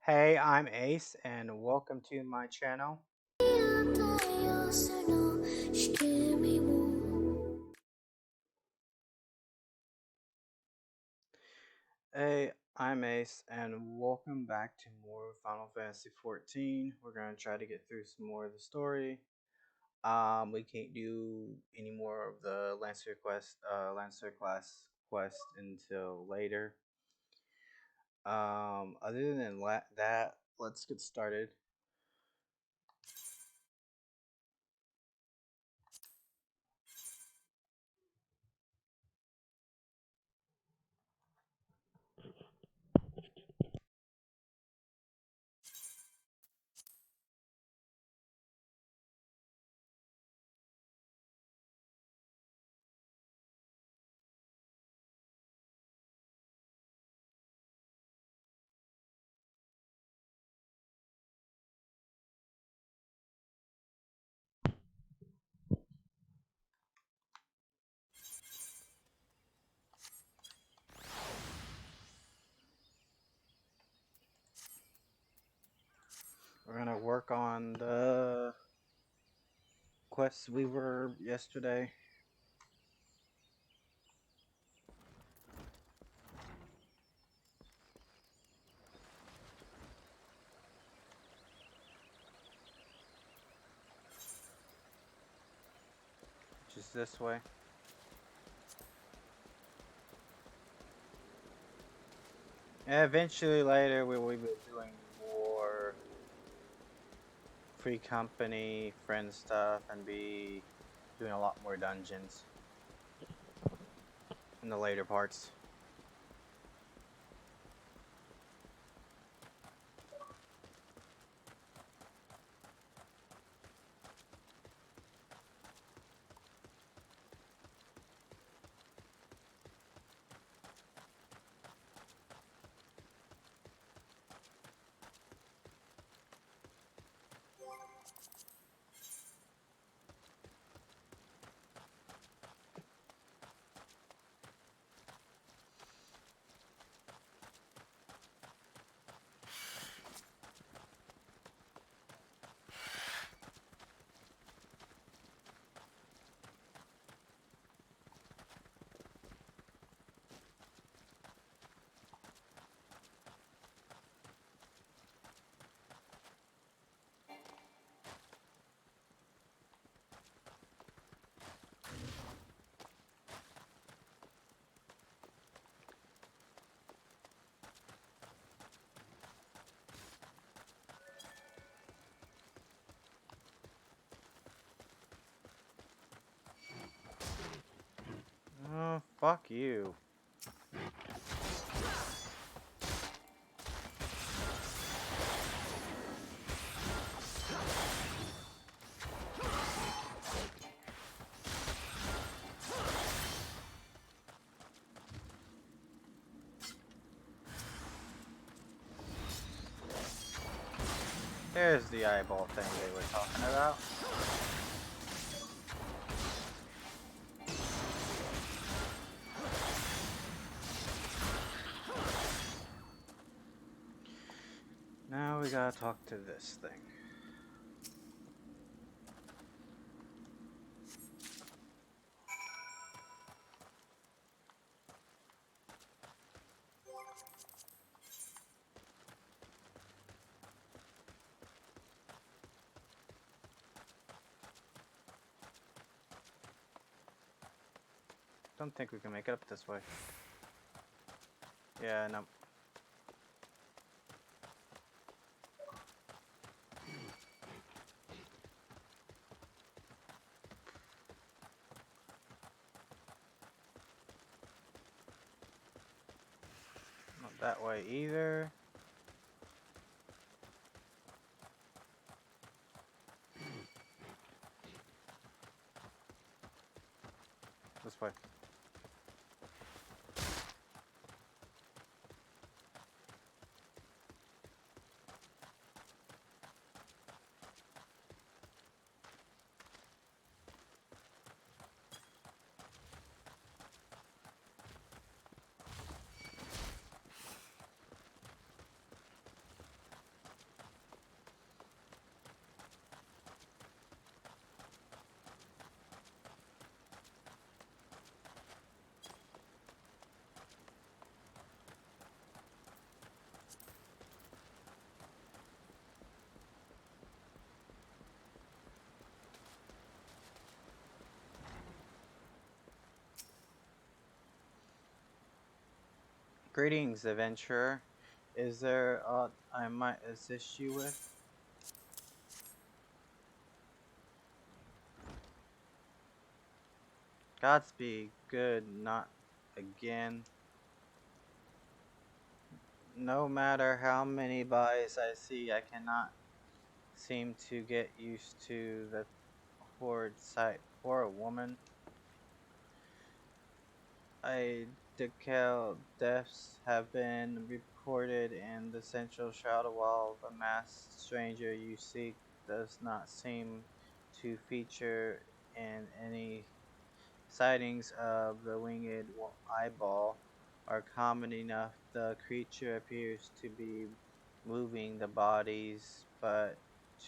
Hey, I'm Ace, and welcome to my channel. Hey, I'm Ace, and welcome back to more Final Fantasy 14. We're gonna try to get through some more of the story. We can't do any more of the Lancer class quest until later. Other than that, let's get started. We're gonna work on the quests we were yesterday. Just this way. And eventually later we will be doing more free company, friend stuff, and be doing a lot more dungeons in the later parts. Oh, fuck you. There's the eyeball thing they were talking about. Now we gotta talk to this thing. Don't think we can make it up this way. Yeah, no. Not that way either. This way. Greetings, adventurer. Is there aught I might assist you with? Godspeed, good, not again. No matter how many bodies I see, I cannot seem to get used to the horrid sight. Poor woman. Identical deaths have been reported in the central shroud, while the masked stranger you seek does not seem to feature in any sightings of the winged eyeball are common enough. The creature appears to be moving the bodies, but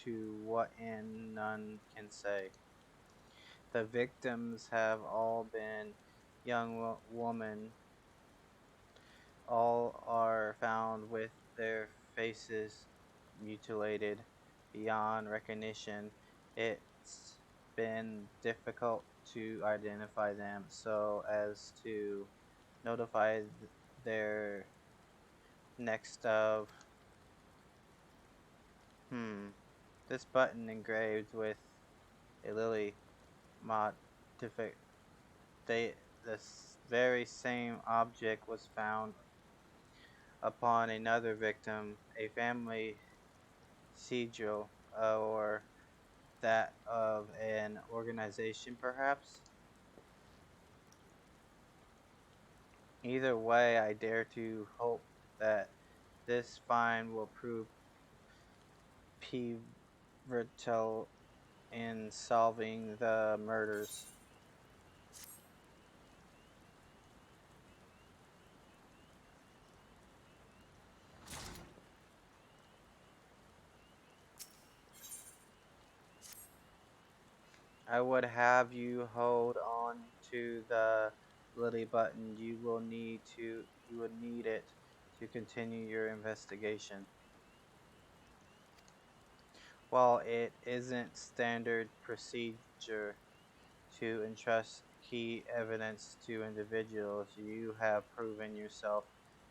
to what end none can say. The victims have all been young women. All are found with their faces mutilated beyond recognition. It's been difficult to identify them so as to notify their next of hmm this button engraved with a lily motif. This very same object was found upon another victim, a family sigil, or that of an organization, perhaps. Either way, I dare to hope that this find will prove pivotal in solving the murders. I would have you hold on to the lily button. You will need it to continue your investigation. While it isn't standard procedure to entrust key evidence to individuals, you have proven yourself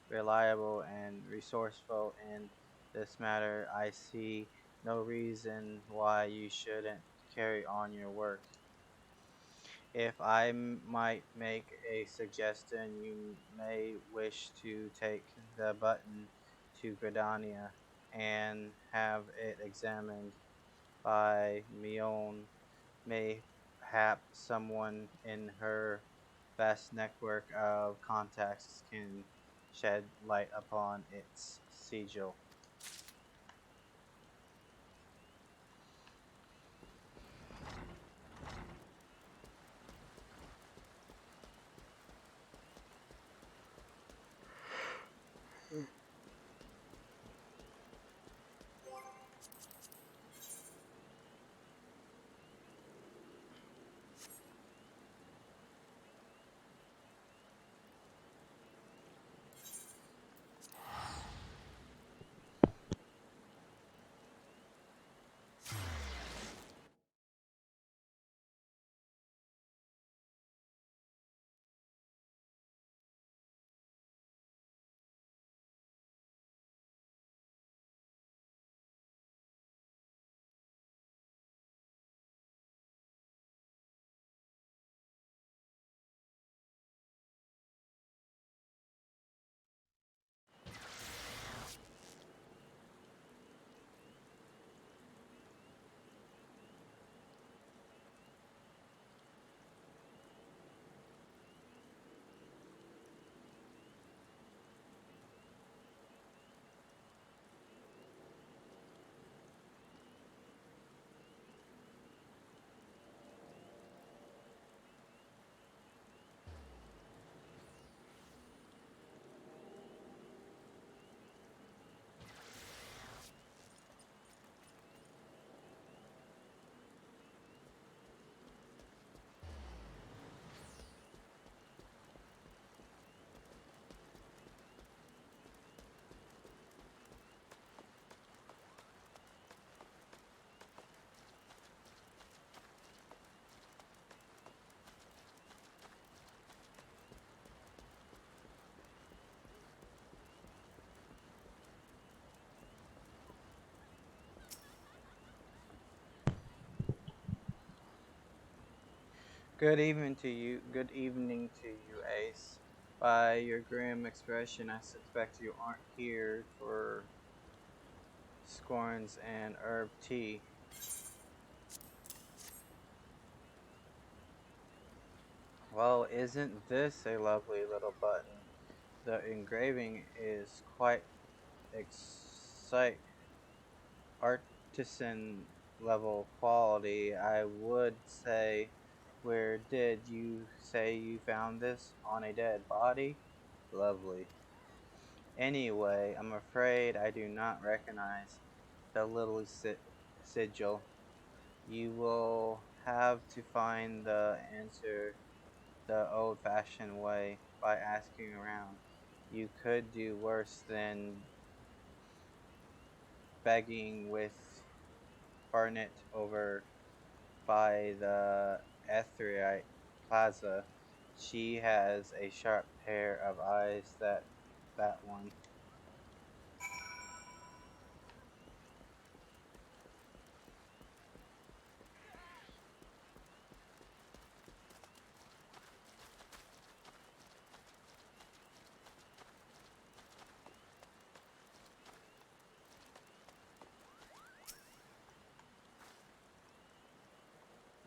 reliable and resourceful in this matter. I see no reason why you shouldn't carry on your work. If I might make a suggestion, you may wish to take the button to Gradania and have it examined by Mion. Mayhap someone in her vast network of contacts can shed light upon its sigil. Good evening to you. Good evening to you, Ace. By your grim expression, I suspect you aren't here for scorns and herb tea. Well, isn't this a lovely little button? The engraving is quite excite artisan level quality, I would say. Where did you say you found this? On a dead body? Lovely. Anyway, I'm afraid I do not recognize the little sigil. You will have to find the answer the old fashioned way by asking around. You could do worse than begging with Barnet over by the Ethereite Plaza. She has a sharp pair of eyes that one.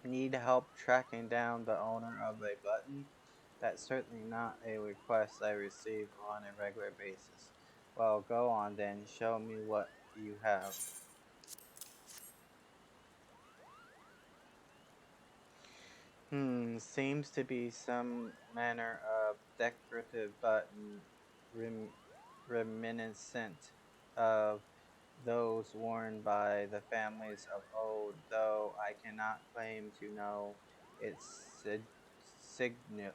Need help tracking down the owner of a button? That's certainly not a request I receive on a regular basis. Well, go on then, show me what you have. Seems to be some manner of decorative button rem- reminiscent of those worn by the families of old, though I cannot claim to know its sigil.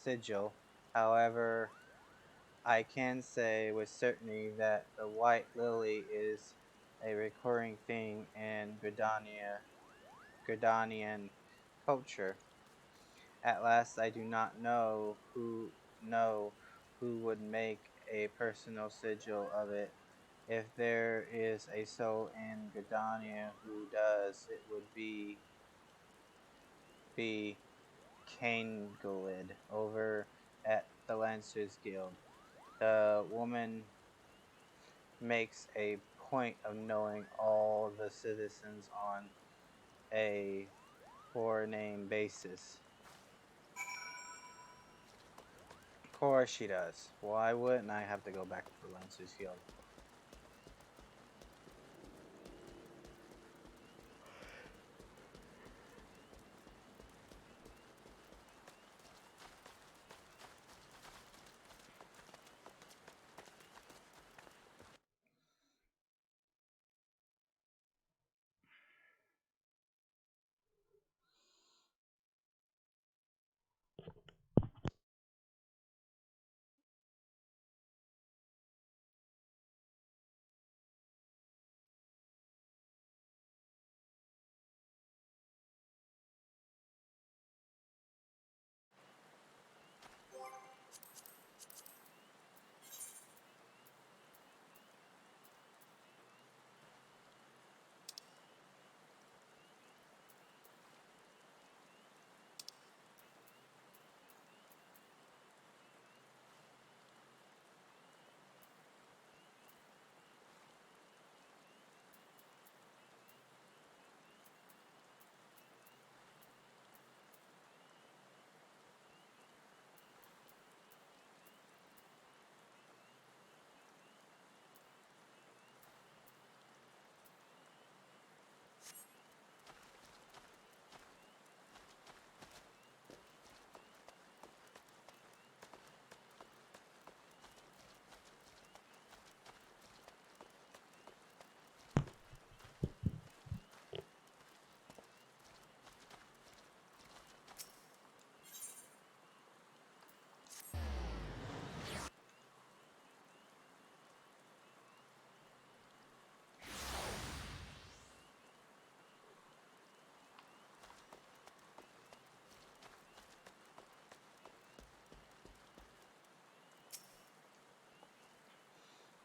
sigil. However, I can say with certainty that the white lily is a recurring thing in Gridanian culture. At last, I do not know who would make a personal sigil of it. If there is a soul in Gridania who does, it would be Cainglid over at the Lancers Guild. The woman makes a point of knowing all the citizens on a for name basis. Of course she does. Why wouldn't I have to go back to the Lancers Guild?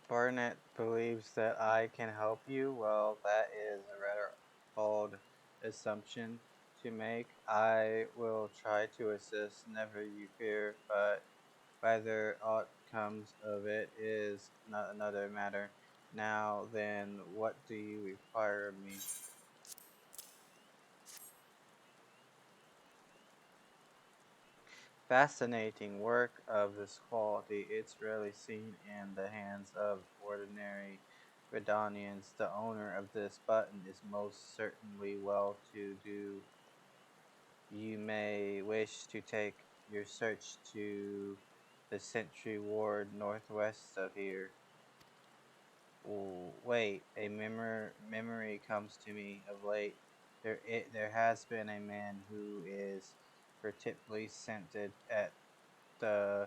Barnett believes that I can help you. Well, that is a rather bold assumption. to make. I will try to assist, never you fear, but whether aught comes of it is not another matter. Now then, what do you require of me? Fascinating work of this quality. It's rarely seen in the hands of ordinary Redonians. The owner of this button is most certainly well to do. You may wish to take your search to the Sentry Ward northwest of here. Wait, a memory comes to me of late. There has been a man who is particularly scented at the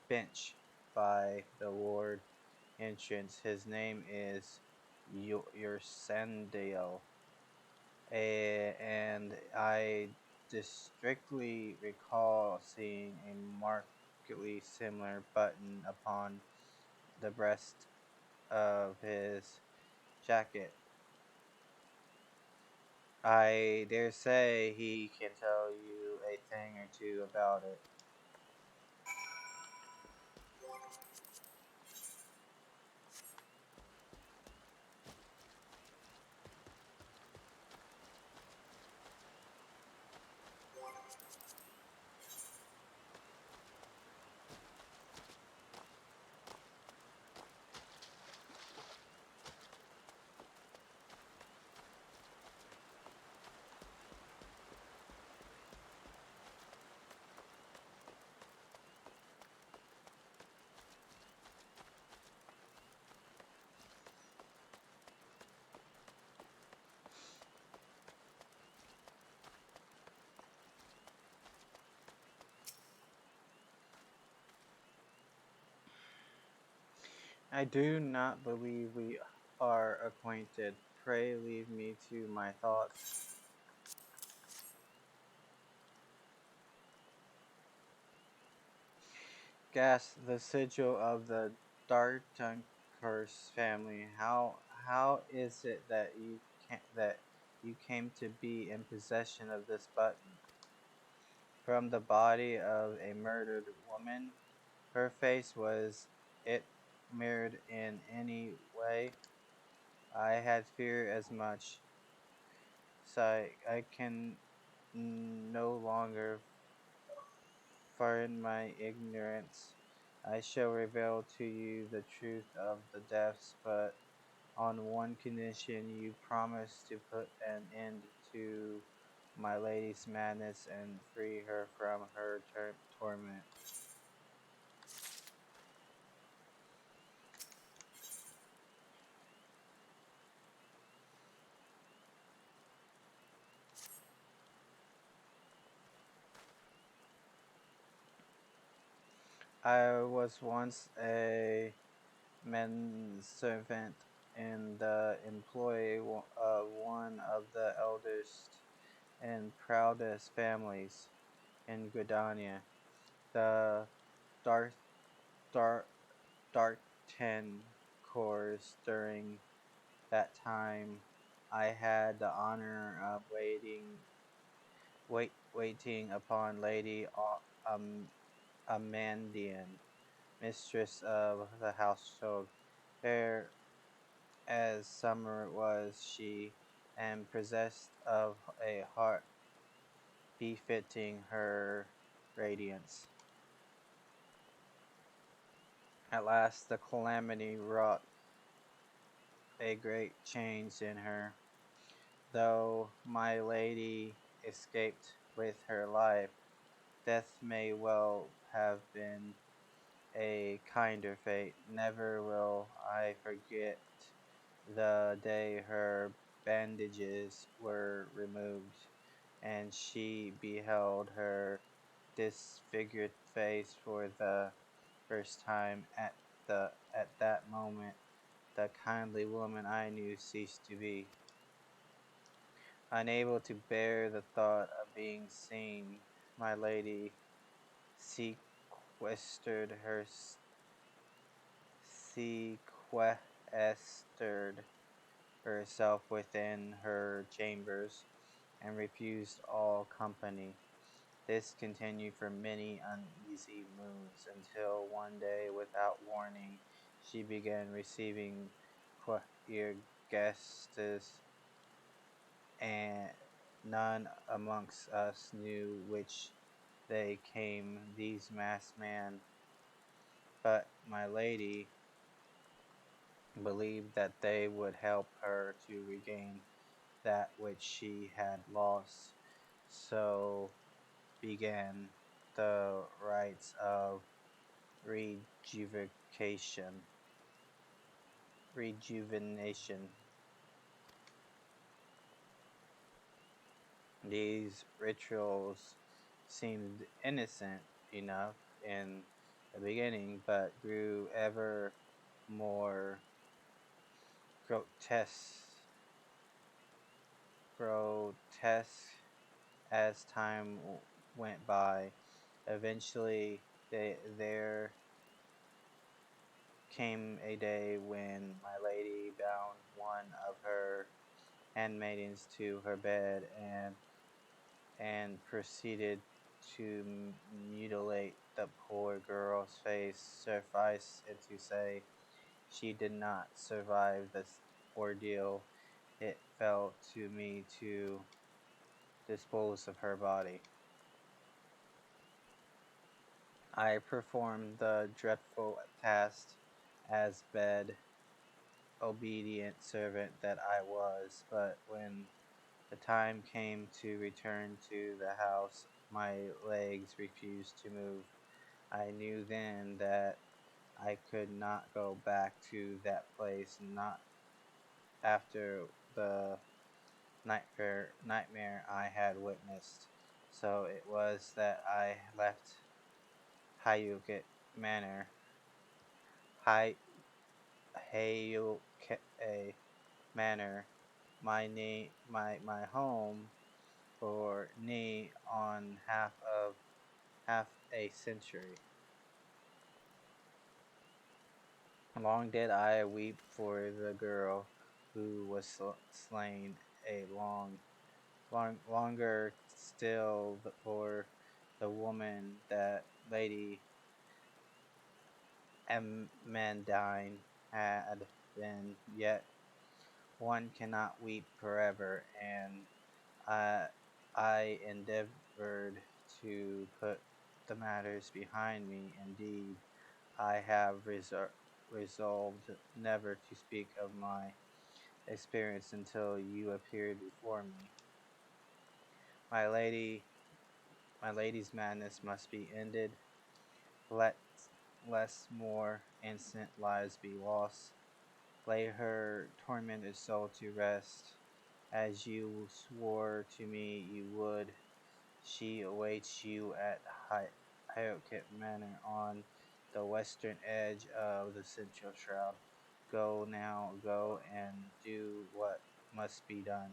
bench by the ward entrance. His name is your Sandale, and I distinctly recall seeing a markedly similar button upon the breast of his jacket. I dare say he can tell you a thing or two about it. I do not believe we are acquainted. Pray leave me to my thoughts. Gas, the sigil of the Dartunkur's family. How is it that you came to be in possession of this button? From the body of a murdered woman? Her face, was it mirrored in any way? I had feared as much. So I can no longer pardon my ignorance. I shall reveal to you the truth of the deaths, but on one condition: you promise to put an end to my lady's madness and free her from her torment. I was once a manservant in the employ of one of the eldest and proudest families in Gridania. The Darth Dar- Darkten course. During that time, I had the honor of waiting upon Lady Amandian, mistress of the household. Fair as summer was she, and possessed of a heart befitting her radiance. At last the calamity wrought a great change in her. Though my lady escaped with her life, death may well have been a kinder fate. Never will I forget the day her bandages were removed, and she beheld her disfigured face for the first time. At that moment, the kindly woman I knew ceased to be. Unable to bear the thought of being seen, my lady sequestered her sequestered herself within her chambers, and refused all company. This continued for many uneasy moons until one day, without warning, she began receiving queer guests, and none amongst us knew which they came, these masked men. But my lady believed that they would help her to regain that which she had lost. So began the rites of rejuvenation. Rejuvenation. These rituals seemed innocent enough in the beginning, but grew ever more grotesque as time went by. Eventually, there came a day when my lady bound one of her handmaidens to her bed and proceeded to mutilate the poor girl's face. Suffice it to say, she did not survive this ordeal. It fell to me to dispose of her body. I performed the dreadful task as bed obedient servant that I was, but when the time came to return to the house, my legs refused to move. I knew then that I could not go back to that place, not after the nightmare I had witnessed. So it was that I left Hayuket Manor. Hay- Hayuket Manor, my home for nigh on half a century. Long did I weep for the girl who was slain, a longer still for the woman that Lady Amandine had been. Yet one cannot weep forever, and I, I endeavored to put the matters behind me. Indeed, I have resolved never to speak of my experience until you appeared before me. My lady, my lady's madness must be ended. Let less more innocent lives be lost. Lay her tormented soul to rest, as you swore to me you would. She awaits you at Hyokip Manor on the western edge of the central shroud. Go now, go and do what must be done.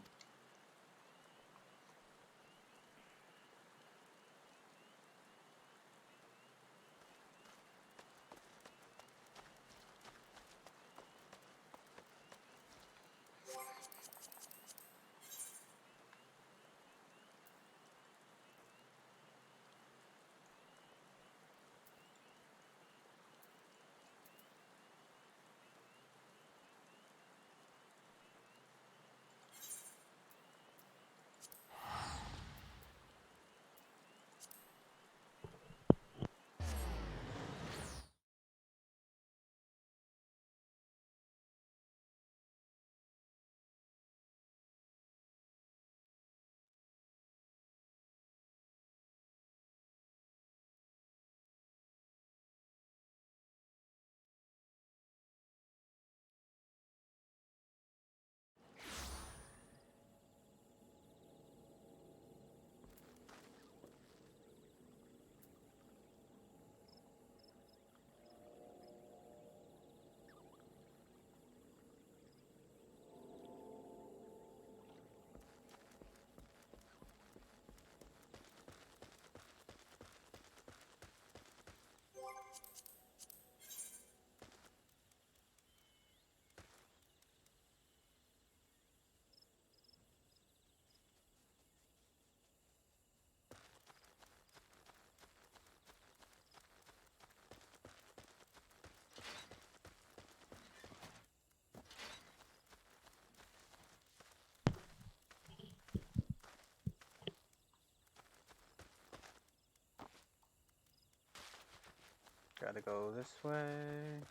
Gotta go this way.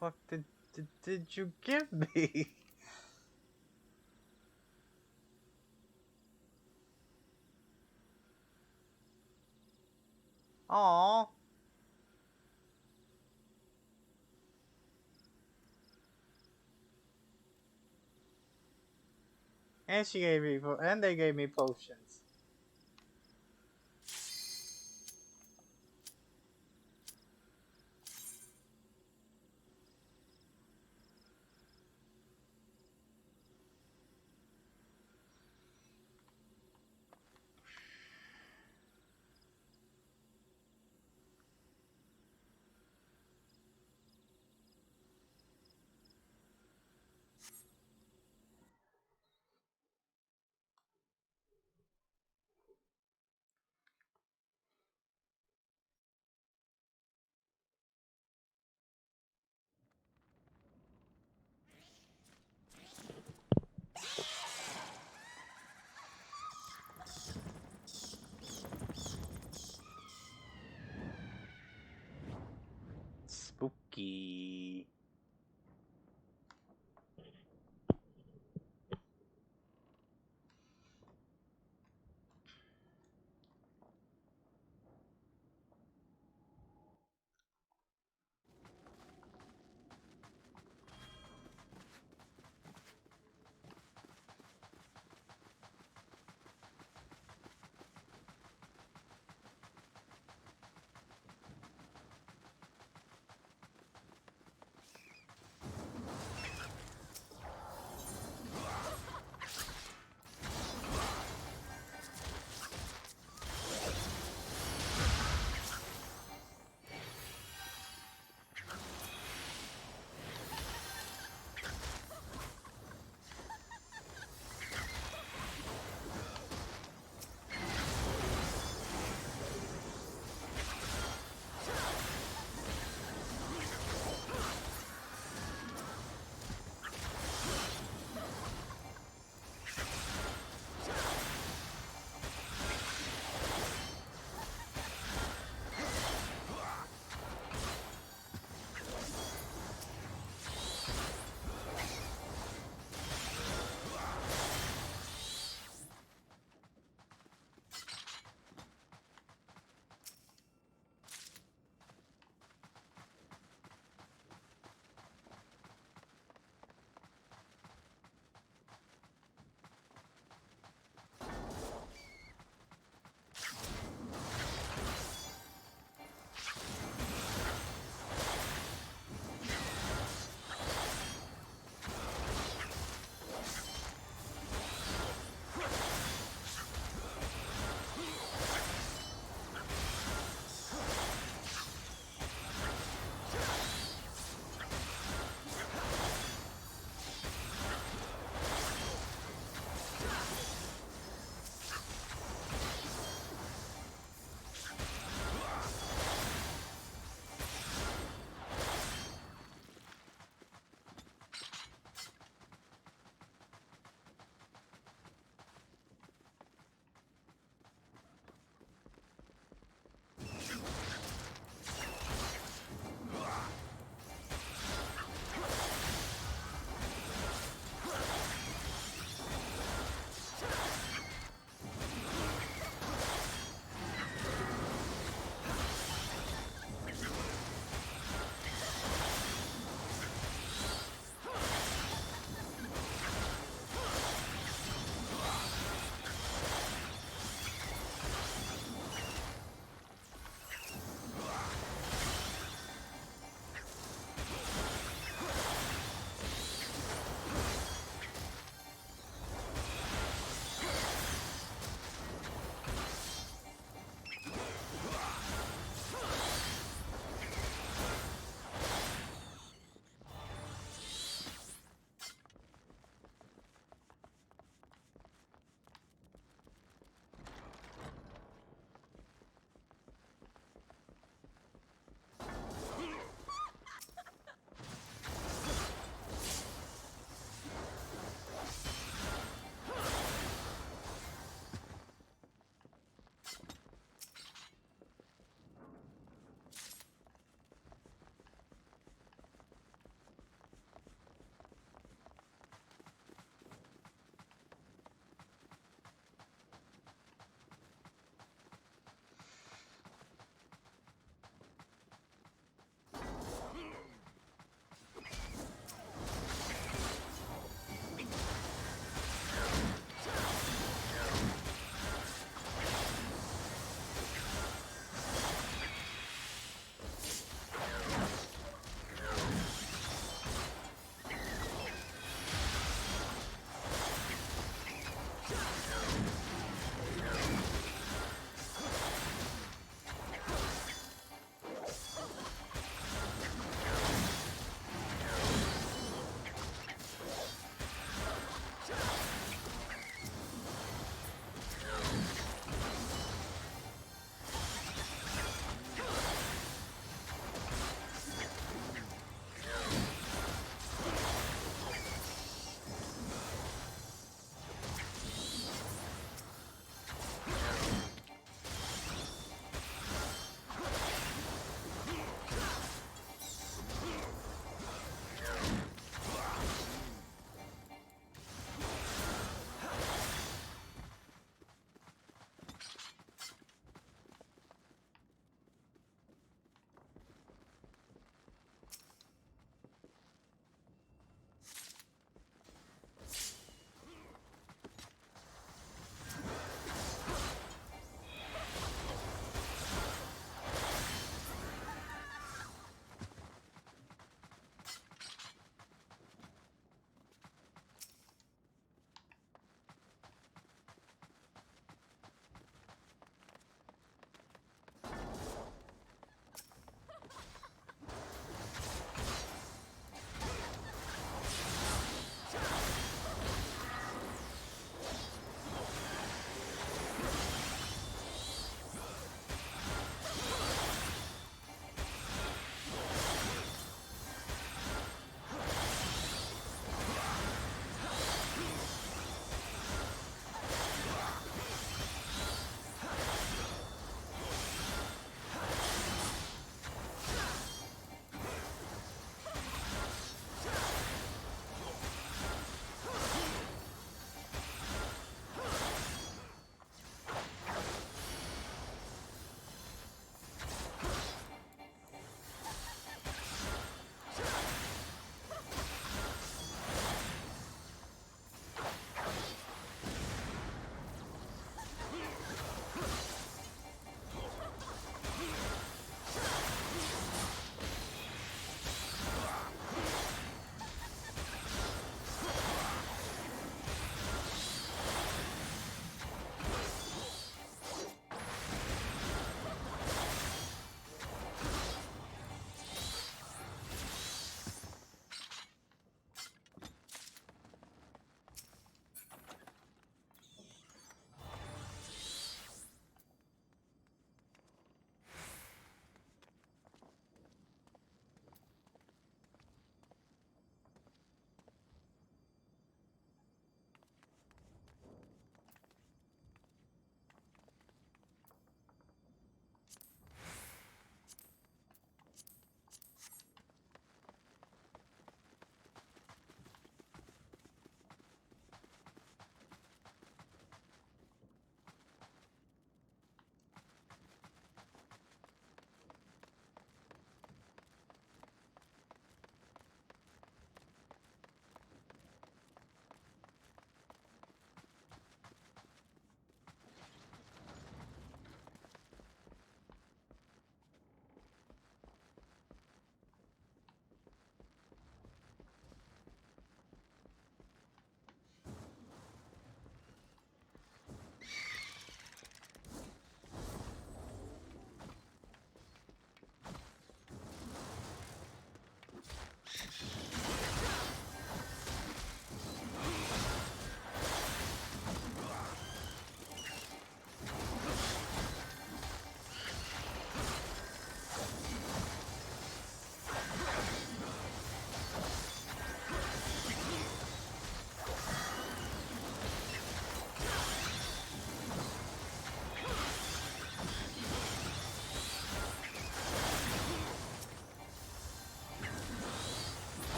fuck did you give me? Aw. And she gave me and they gave me potions. Spooky.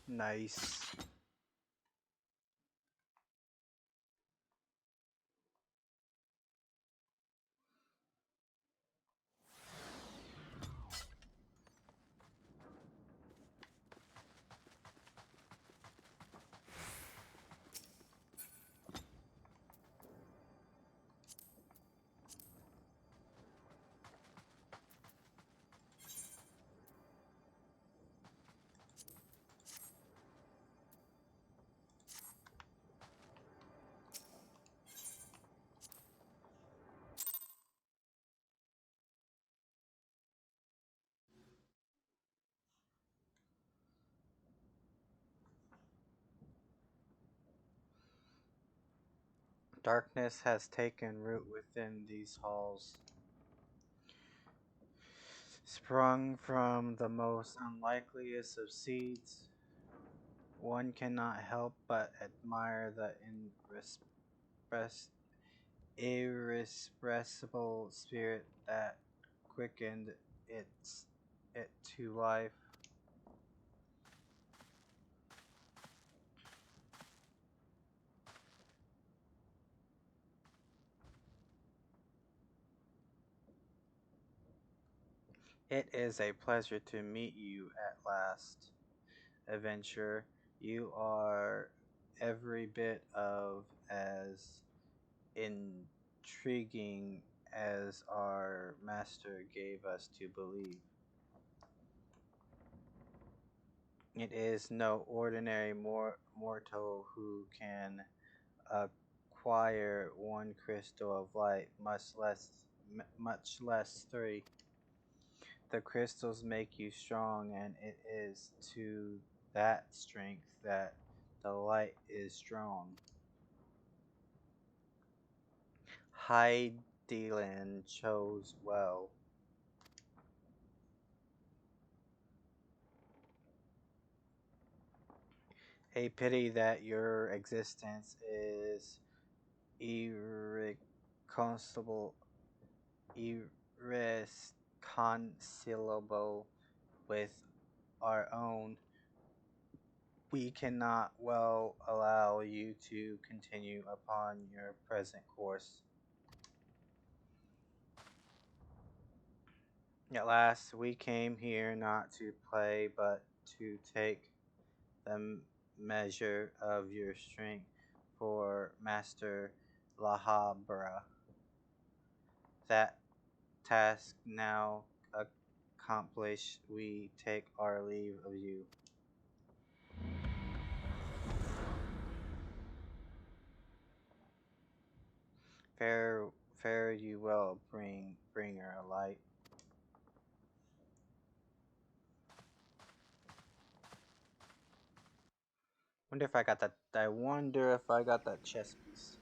Nice. Darkness has taken root within these halls, sprung from the most unlikeliest of seeds. One cannot help but admire the irrepressible spirit that quickened it to life. It is a pleasure to meet you at last, adventurer. You are every bit of as intriguing as our master gave us to believe. It is no ordinary mortal who can acquire one crystal of light, much less three. The crystals make you strong, and it is to that strength that the light is drawn. Hydeland chose well. A pity that your existence is irreconcilable, irreconcilable with our own. We cannot well allow you to continue upon your present course. At last, we came here not to play, but to take the measure of your strength for Master Lahabra. That task now accomplished, we take our leave of you. Fare, fare you well, bringer of light. Wonder if I got that. I wonder if I got that chess piece.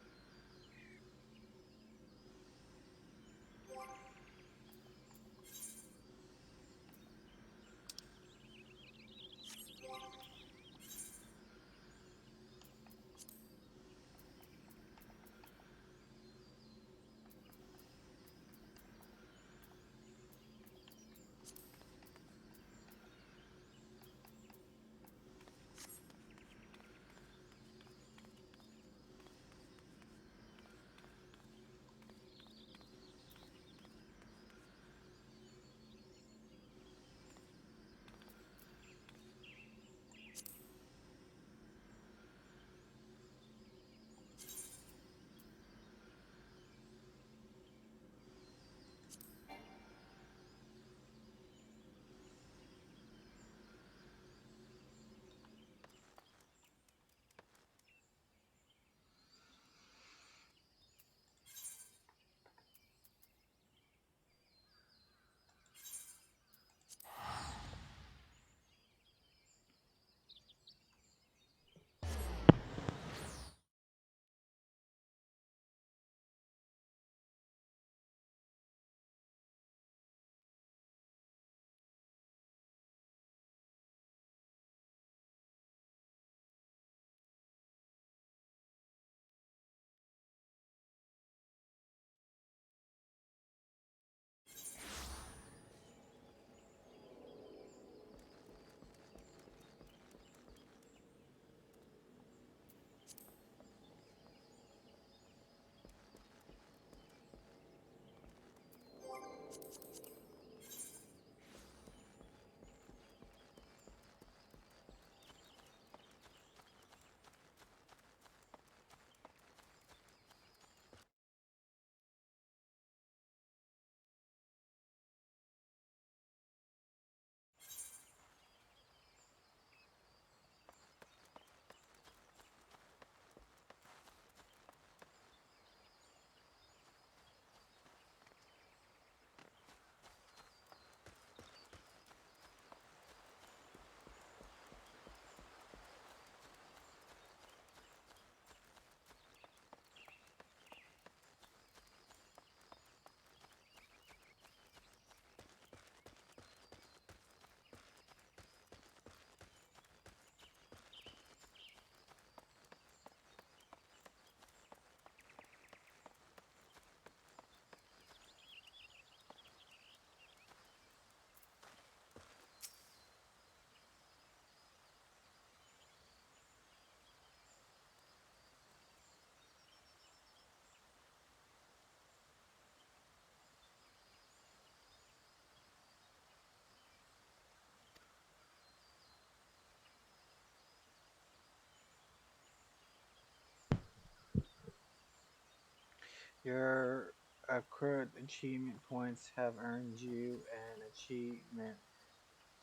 Your accrued achievement points have earned you an achievement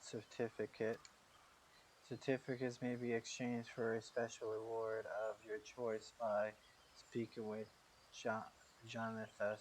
certificate. Certificates may be exchanged for a special reward of your choice by speaking with John Jonathan.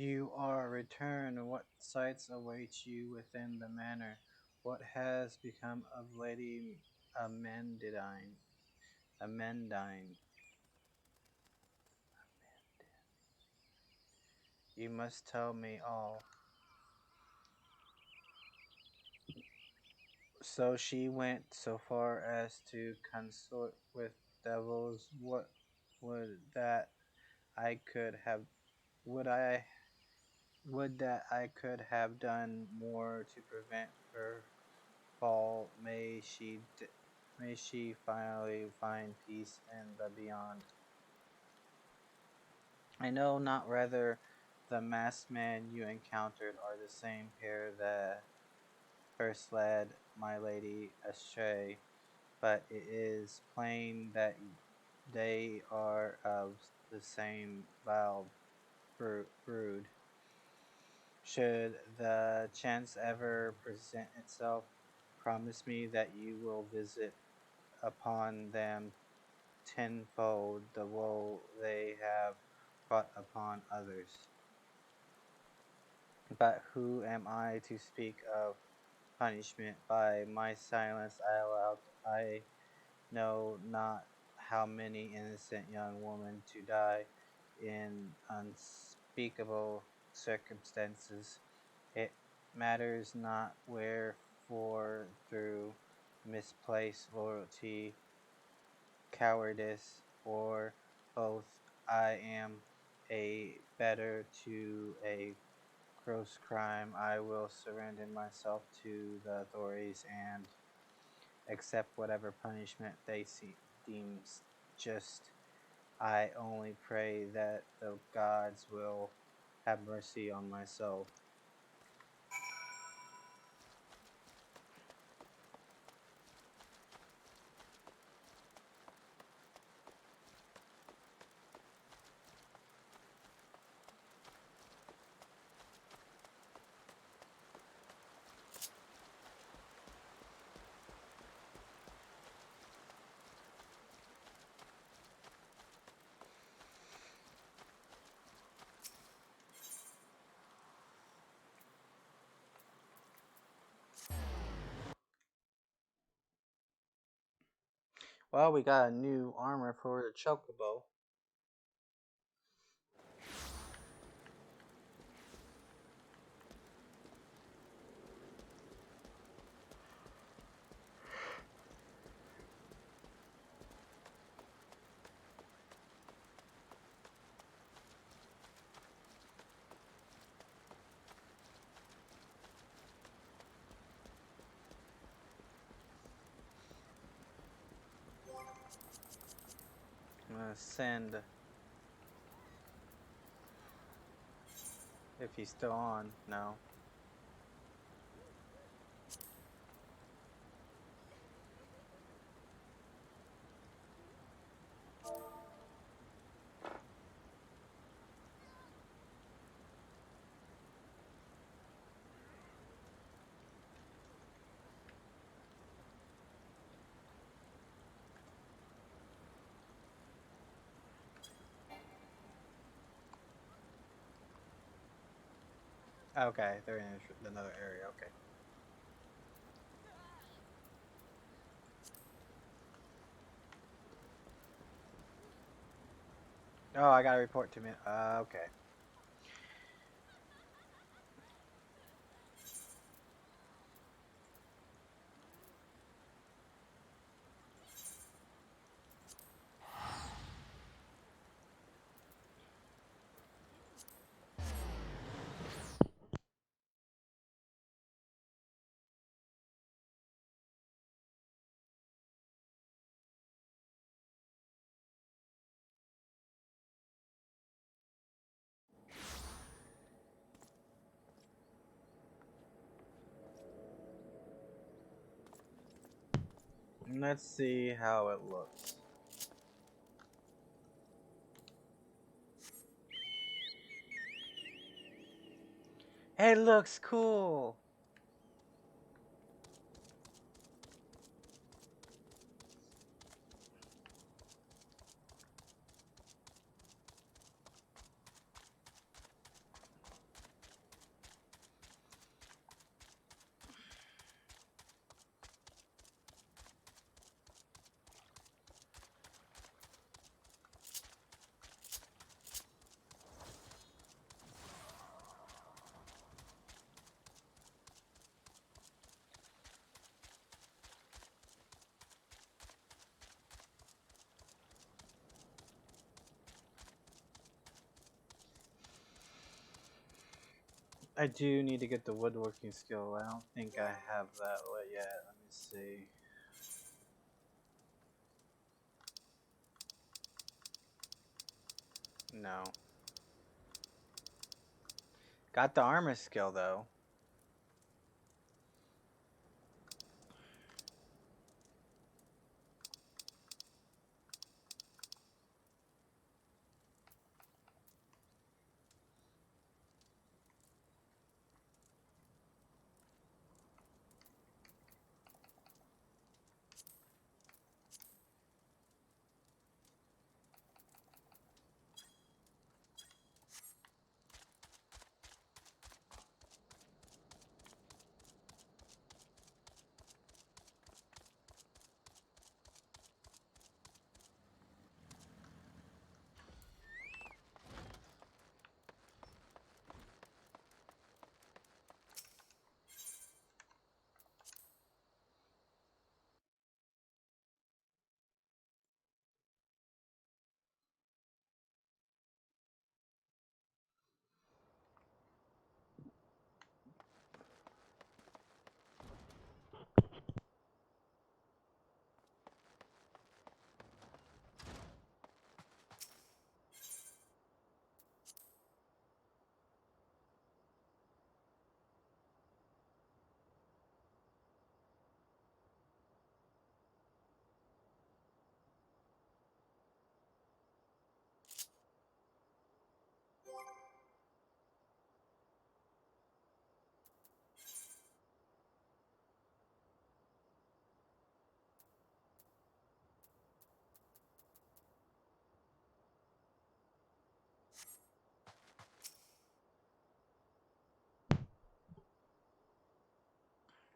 You are returned. What sights await you within the manor? What has become of Lady Amandine? Amandine. You must tell me all. So she went so far as to consort with devils. What would that I could have would I would that I could have done more to prevent her fall. May she finally find peace in the beyond. I know not whether the masked men you encountered are the same pair that first led my lady astray, but it is plain that they are of the same vile brood. Should the chance ever present itself, promise me that you will visit upon them tenfold the woe they have brought upon others. But who am I to speak of punishment? By my silence I know not how many innocent young women to die in unspeakable circumstances. It matters not wherefore through misplaced loyalty, cowardice, or both, I am a better to a gross crime. I will surrender myself to the authorities and accept whatever punishment they deems just. I only pray that the gods will have mercy on my soul. Well, we got a new armor for the chocobo. I'm gonna send if he's still on. No. Okay, they're in another area. Okay. Oh, I gotta report to me. Okay. Let's see how it looks. It looks cool. I do need to get the woodworking skill. I don't think I have that yet. Let me see. No. Got the armor skill though.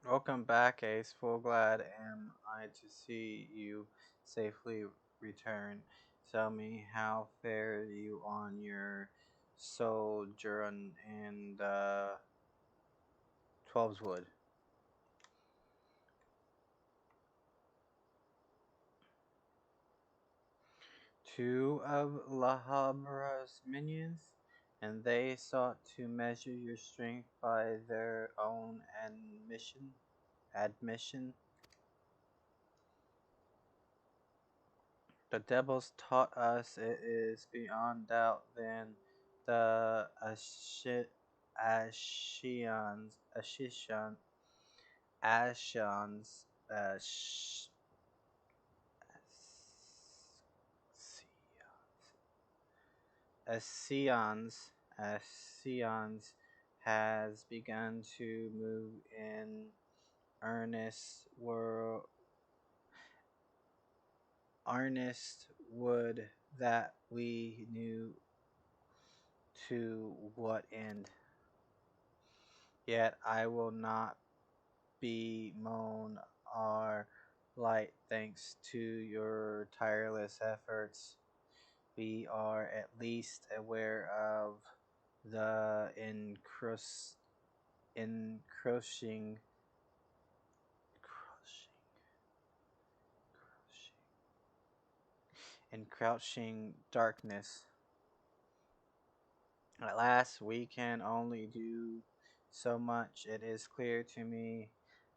Welcome back, Ace. Full glad am I to see you safely return. Tell me how fare you on your sojourn in the Twelveswood. Two of Lahabra's minions, and they sought to measure your strength by their own admission. The devils taught us it is beyond doubt then the Ashians, Ascians has begun to move in earnest earnest would that we knew to what end. Yet I will not bemoan our light thanks to your tireless efforts. We are at least aware of the encroaching, encroaching darkness. At last, we can only do so much. It is clear to me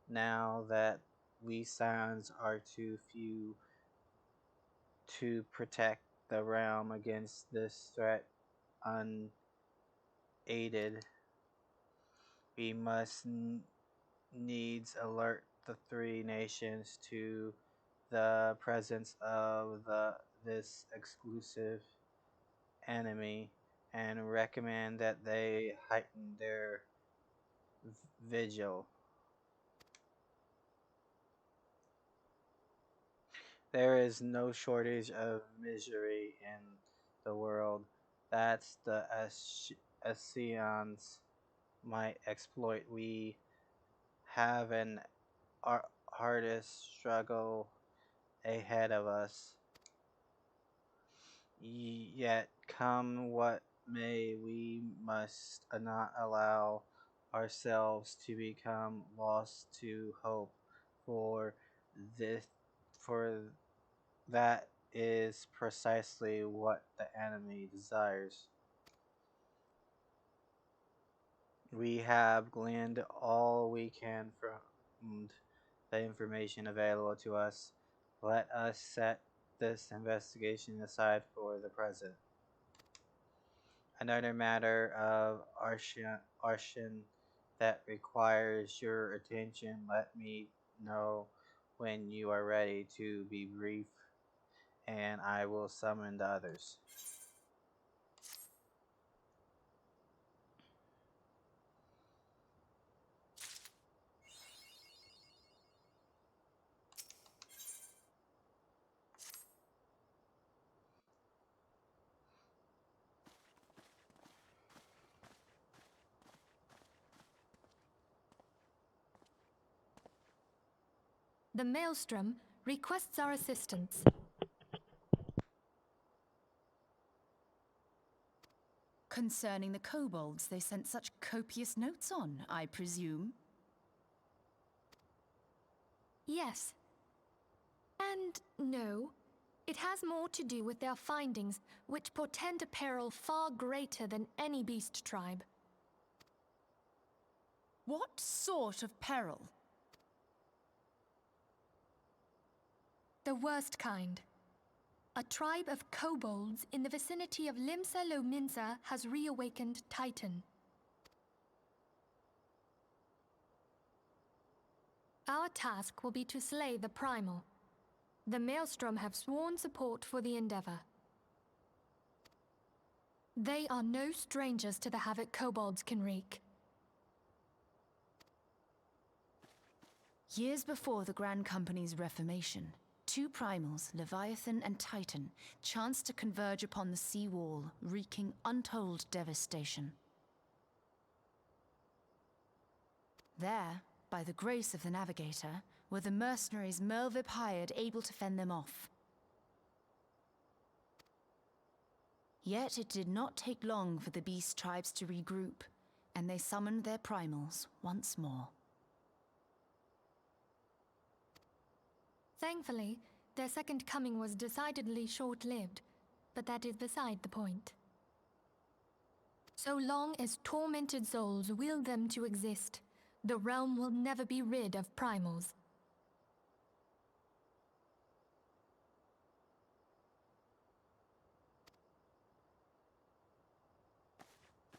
now that we Scions are too few to protect the realm against this threat unaided. We must needs alert the three nations to the presence of this exclusive enemy and recommend that they heighten their vigil. There is no shortage of misery in the world. That's the Ascians might exploit. We have an hardest struggle ahead of us. Yet, come what may, we must not allow ourselves to become lost to hope. For this, for that is precisely what the enemy desires. We have gleaned all we can from the information available to us. Let us set this investigation aside for the present. Another matter of Arshan that requires your attention. Let me know when you are ready to be brief, and I will summon the others. The Maelstrom requests our assistance. Concerning the kobolds they sent such copious notes on, I presume? Yes. And no. It has more to do with their findings, which portend a peril far greater than any beast tribe. What sort of peril? The worst kind. A tribe of kobolds in the vicinity of Limsa Lominsa has reawakened Titan. Our task will be to slay the Primal. The Maelstrom have sworn support for the endeavor. They are no strangers to the havoc kobolds can wreak. Years before the Grand Company's reformation, two primals, Leviathan and Titan, chanced to converge upon the sea wall, wreaking untold devastation. There, by the grace of the Navigator, were the mercenaries Merlvip hired able to fend them off. Yet it did not take long for the beast tribes to regroup, and they summoned their primals once more. Thankfully, their second coming was decidedly short-lived, but that is beside the point. So long as tormented souls will them to exist, the realm will never be rid of primals.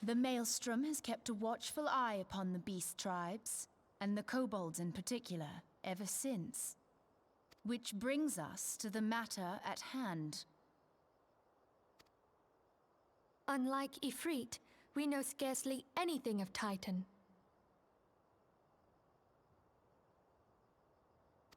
The Maelstrom has kept a watchful eye upon the beast tribes, and the kobolds in particular, ever since. Which brings us to the matter at hand. Unlike Ifrit, we know scarcely anything of Titan.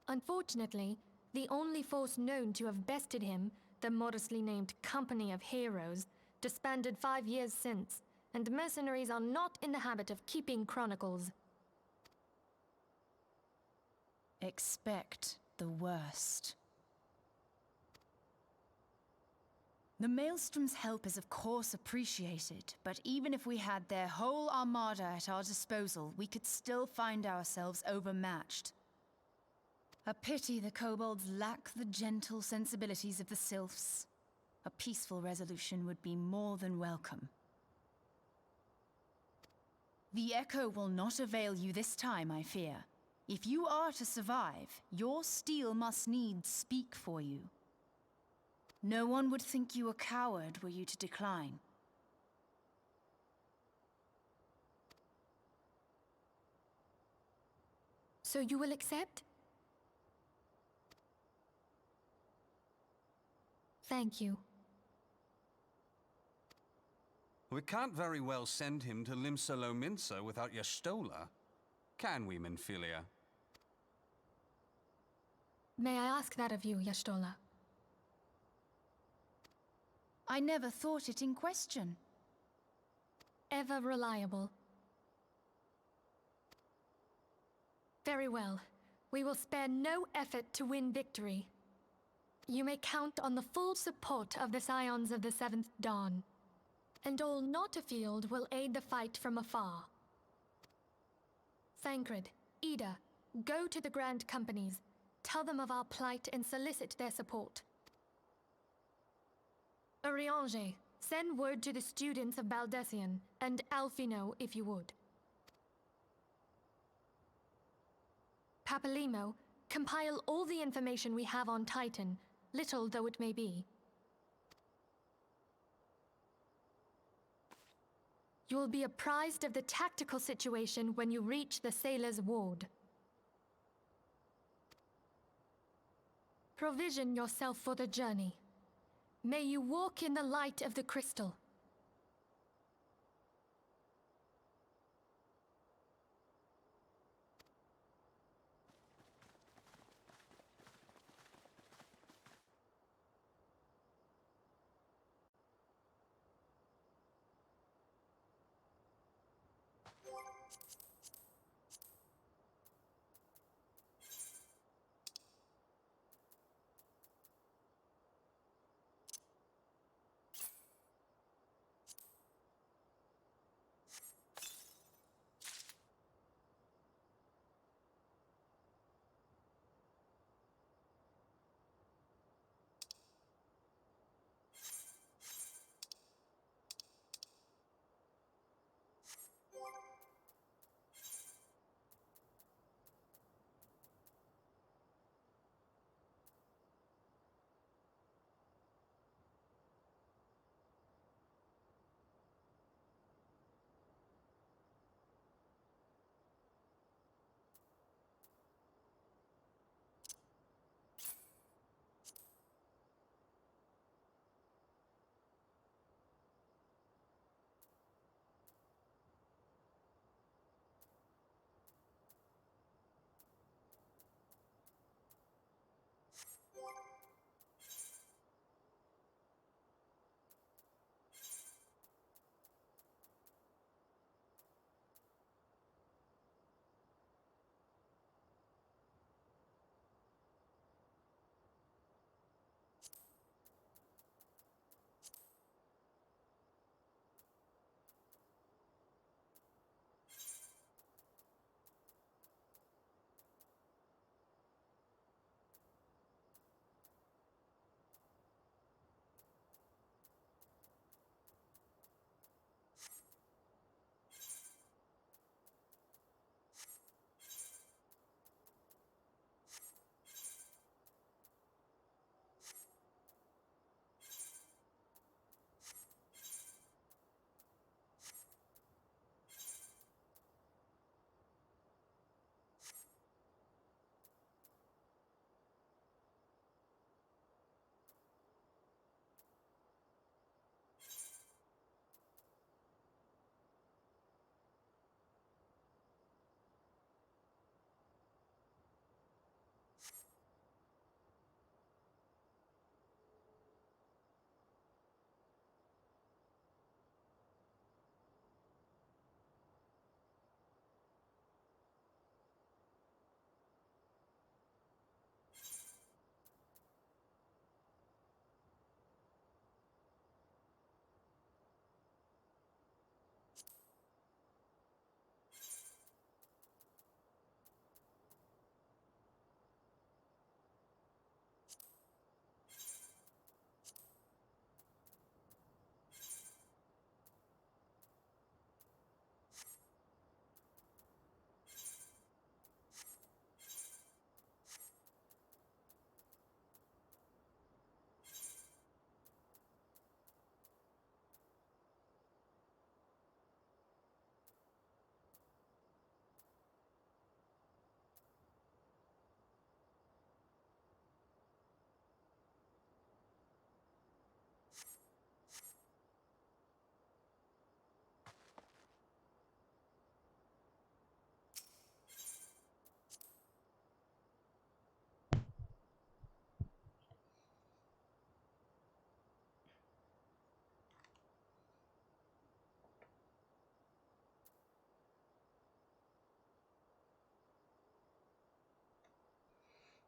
Unfortunately, the only force known to have bested him, the modestly named Company of Heroes, disbanded 5 years since, and mercenaries are not in the habit of keeping chronicles. Expect the worst. The Maelstrom's help is of course appreciated, but even if we had their whole armada at our disposal, we could still find ourselves overmatched. A pity the kobolds lack the gentle sensibilities of the sylphs. A peaceful resolution would be more than welcome. The echo will not avail you this time, I fear. If you are to survive, your steel must needs speak for you. No one would think you a coward were you to decline. So you will accept? Thank you. We can't very well send him to Limsa Lominsa without Y'shtola, can we, Minfilia? May I ask that of you, Y'shtola? I never thought it in question. Ever reliable. Very well. We will spare no effort to win victory. You may count on the full support of the Scions of the Seventh Dawn. And all not afield will aid the fight from afar. Thancred, Ida, go to the Grand Companies, tell them of our plight and solicit their support. Ariange, send word to the students of Baldessian, and Alfino if you would. Papalimo, compile all the information we have on Titan, little though it may be. You will be apprised of the tactical situation when you reach the sailor's ward. Provision yourself for the journey. May you walk in the light of the crystal.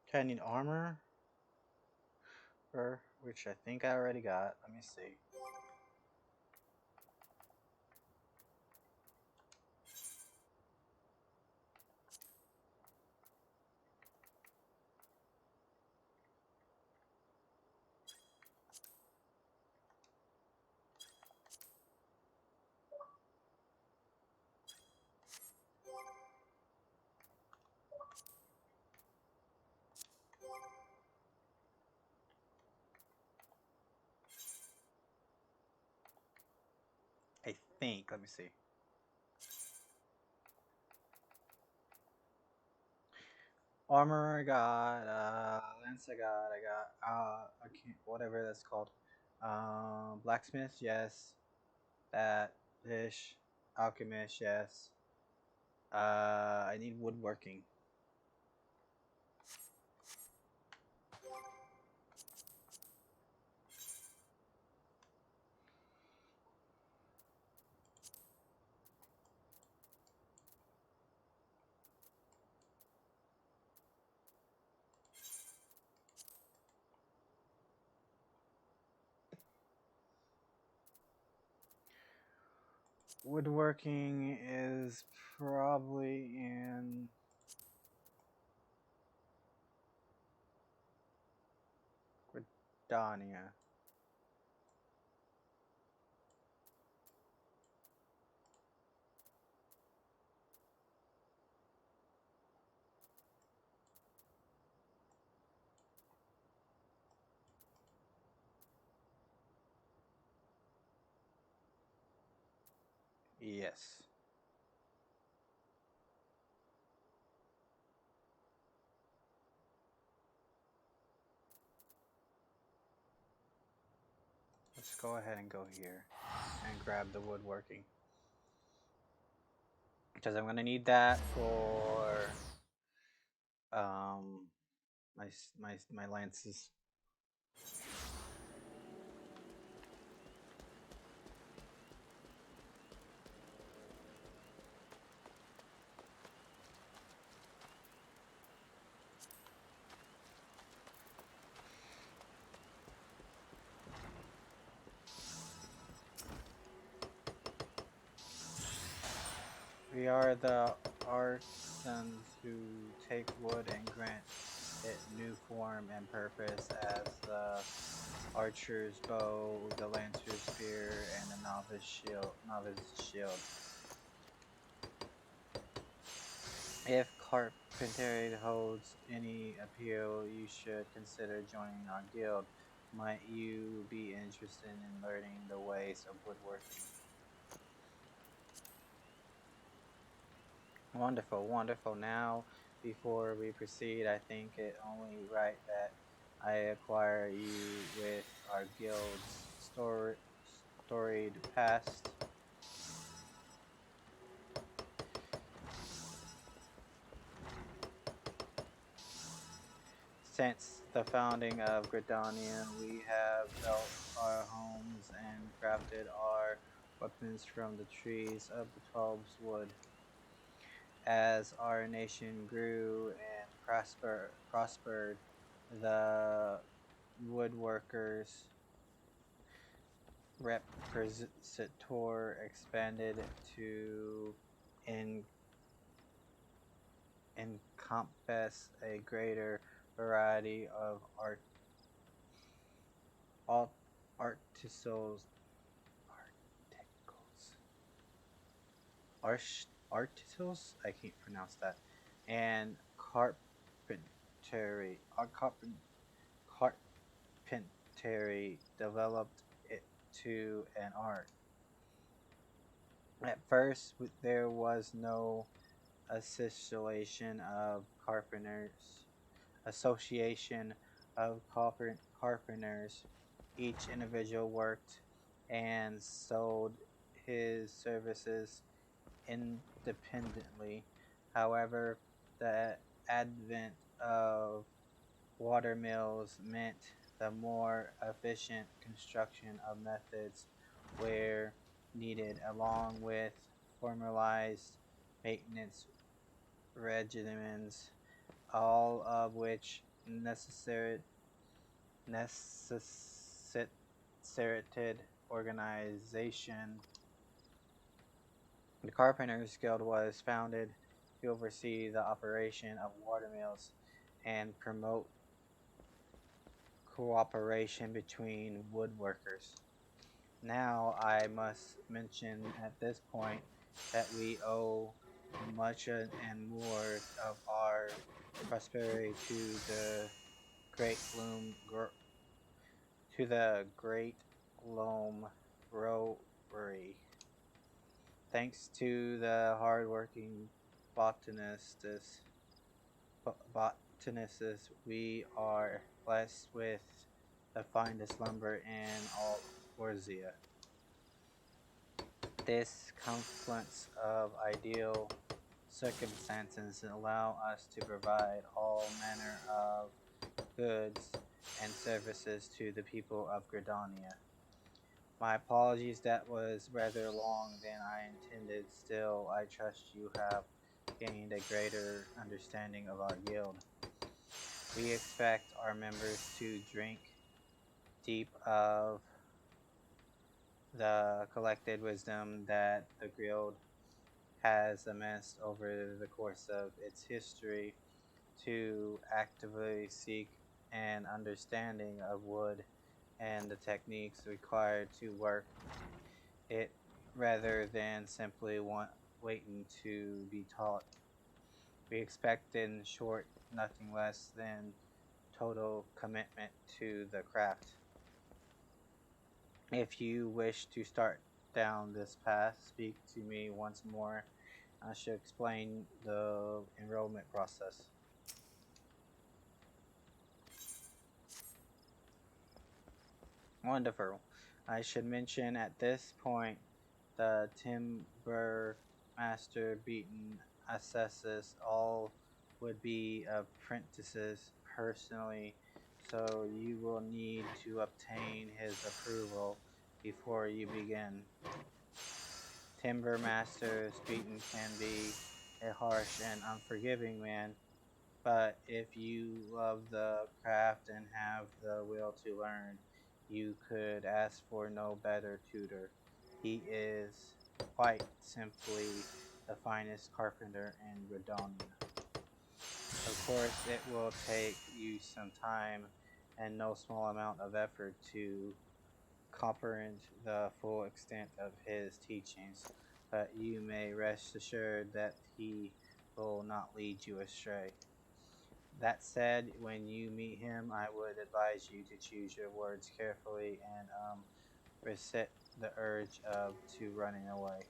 Okay, I need armor, which I think I already got. Let me see. think. Let me see. Armor I got, lance I got, I can't, whatever that's called. Blacksmith, yes. That fish, alchemist, yes. I need woodworking. Woodworking is probably in Gridania. Yes. Let's go ahead and go here and grab the woodworking. Because I'm gonna need that for um my lances. We are the artisans who take wood and grant it new form and purpose as the archer's bow, the lancer's spear, and the novice shield. If carpentry holds any appeal, you should consider joining our guild. Might you be interested in learning the ways of woodworking? Wonderful, wonderful. Now, before we proceed, I think it only right that I acquire you with our guild's storied past. Since the founding of Gridania, we have built our homes and crafted our weapons from the trees of the Twelve's wood. As our nation grew and prospered, the woodworkers repositor expanded to en- encompass a greater variety of artisans, artisans. I can't pronounce that, and carpentry. Carpentry developed it to an art. At first, there was no association of carpenters. Association of carpenters. Each individual worked and sold his services independently. However, the advent of water mills meant the more efficient construction of methods were needed, along with formalized maintenance regimens, all of which necessitated organization. The Carpenters Guild was founded to oversee the operation of water mills and promote cooperation between woodworkers. Now, I must mention at this point that we owe much and more of our prosperity to the Great Loom to the Great Loam Brewery. Thanks to the hardworking botanists, we are blessed with the finest lumber in all Orzia. This confluence of ideal circumstances allow us to provide all manner of goods and services to the people of Gridania. My apologies, that was rather long than I intended. Still, I trust you have gained a greater understanding of our guild. We expect our members to drink deep of the collected wisdom that the guild has amassed over the course of its history, to actively seek an understanding of wood and the techniques required to work it rather than simply waiting to be taught. We expect, in short, nothing less than total commitment to the craft. If you wish to start down this path, speak to me once more. I shall explain the enrollment process. Wonderful. I should mention at this point the timber master beaten assesses all would be apprentices personally, so you will need to obtain his approval before you begin. Timber Master Beaton can be a harsh and unforgiving man, but if you love the craft and have the will to learn, you could ask for no better tutor. He is quite simply the finest carpenter in Redonia. Of course, it will take you some time and no small amount of effort to comprehend the full extent of his teachings, but you may rest assured that he will not lead you astray. That said, when you meet him, I would advise you to choose your words carefully and resist the urge of to running away.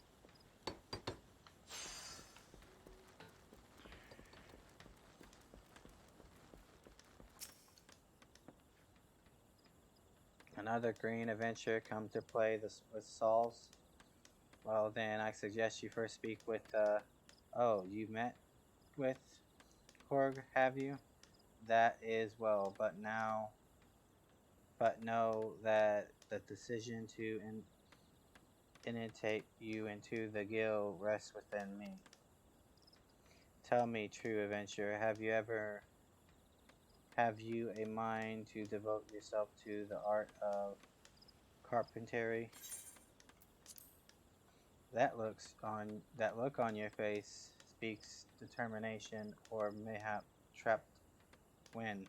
Another green adventure come to play this with Sauls. Well, then I suggest you first speak with. Oh, you met with Korg, have you? That is well, but know that the decision to initiate you into the guild rests within me. Tell me, true adventurer, have you a mind to devote yourself to the art of carpentry? That look on your face speaks determination, or mayhap trapped wind.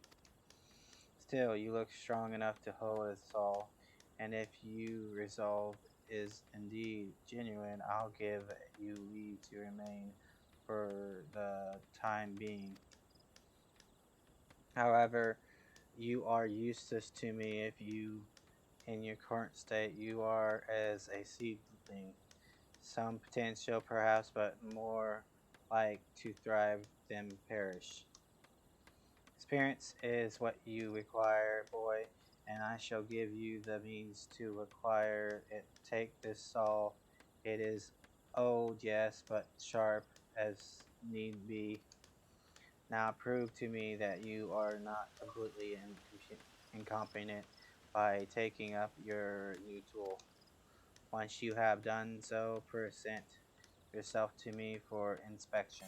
Still, you look strong enough to hold us all, and if your resolve is indeed genuine, I'll give you leave to remain for the time being. However, you are useless to me if you, in your current state, you are as a seedling. Some potential, perhaps, but more like to thrive than perish. Experience is what you require, boy, and I shall give you the means to acquire it. Take this saw. It is old, yes, but sharp as need be. Now prove to me that you are not completely incompetent by taking up your new tool. Once you have done so, present yourself to me for inspection.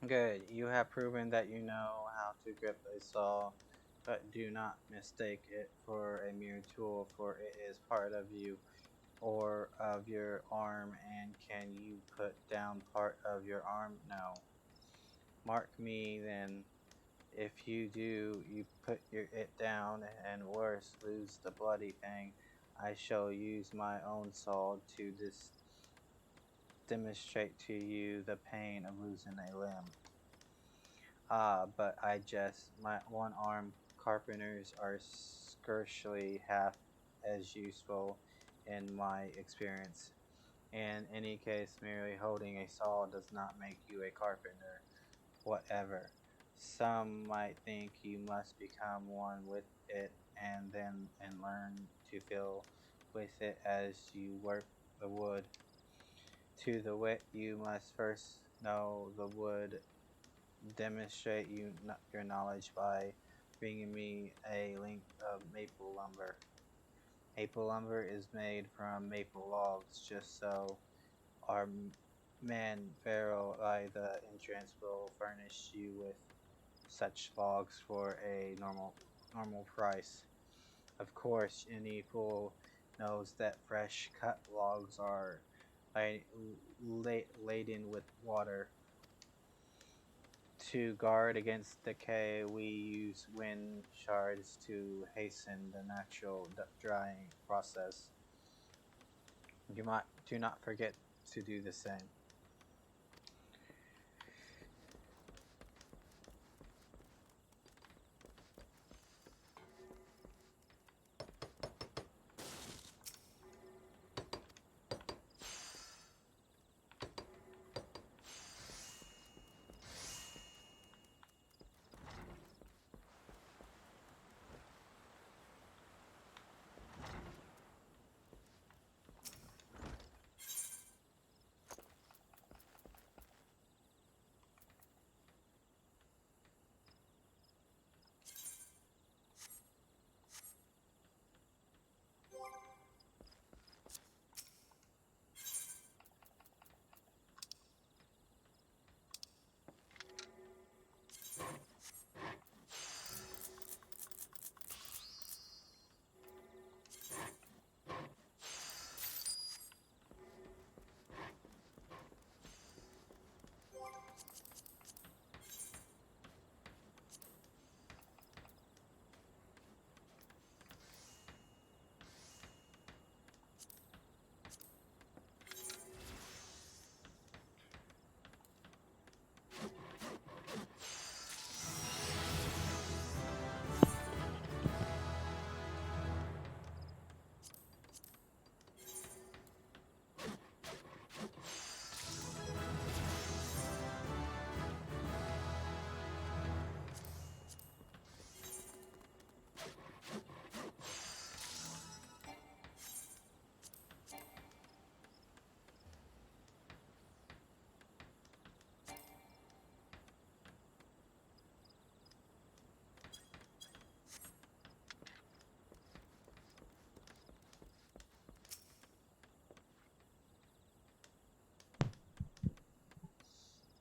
Good. You have proven that you know how to grip a saw, but do not mistake it for a mere tool, for it is part of you or of your arm. And can you put down part of your arm? No. Mark me then. If you do, you put it down, and worse, lose the bloody thing. I shall use my own saw to demonstrate to you the pain of losing a limb. Ah, but I jest. My one-armed carpenters are scarcely half as useful in my experience. In any case, merely holding a saw does not make you a carpenter, whatever. Some might think you must become one with it and learn to feel with it as you work the wood. To the wit, you must first know the wood. Demonstrate your knowledge by bringing me a length of maple lumber. Maple lumber is made from maple logs, just so our man Pharaoh by the entrance will furnish you with such logs for a normal price. Of course, any fool knows that fresh cut logs are laden with water. To guard against decay, we use wind shards to hasten the natural drying process. Do not forget to do the same.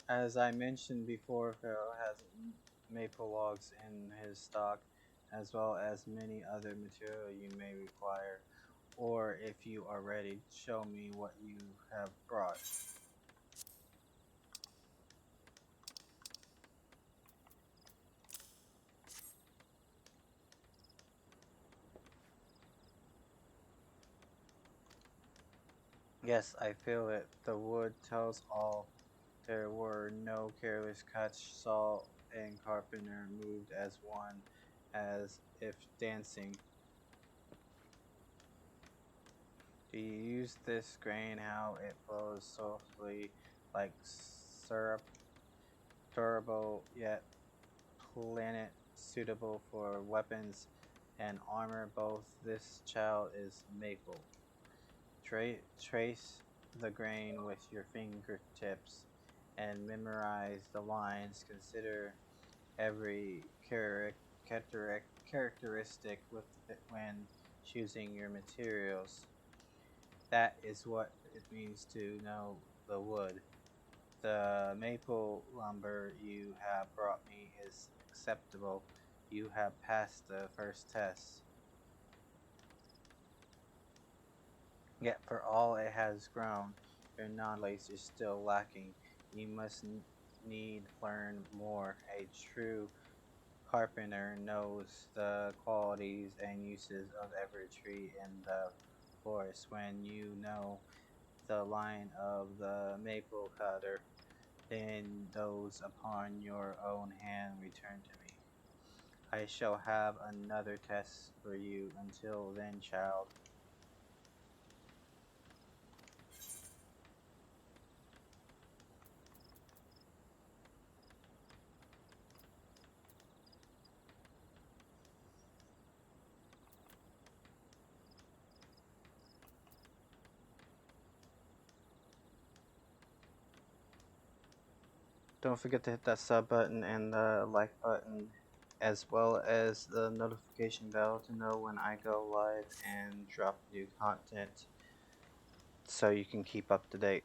As I mentioned before, Pharaoh has maple logs in his stock, as well as many other material you may require. Or if you are ready, show me what you have brought. Yes, I feel it. The wood tells all. There were no careless cuts. Saw and carpenter moved as one, as if dancing. Do you use this grain? How it flows softly like syrup, durable yet planet suitable for weapons and armor. Both this child is maple. Trace the grain with your fingertips and memorize the lines. Consider every characteristic with it when choosing your materials. That is what it means to know the wood. The maple lumber you have brought me is acceptable. You have passed the first test. Yet, for all it has grown, your knowledge is still lacking. You must need learn more. A true carpenter knows the qualities and uses of every tree in the forest. When you know the line of the maple cutter, then those upon your own hand return to me. I shall have another test for you. Until then, child. Don't forget to hit that sub button and the like button, as well as the notification bell to know when I go live and drop new content so you can keep up to date.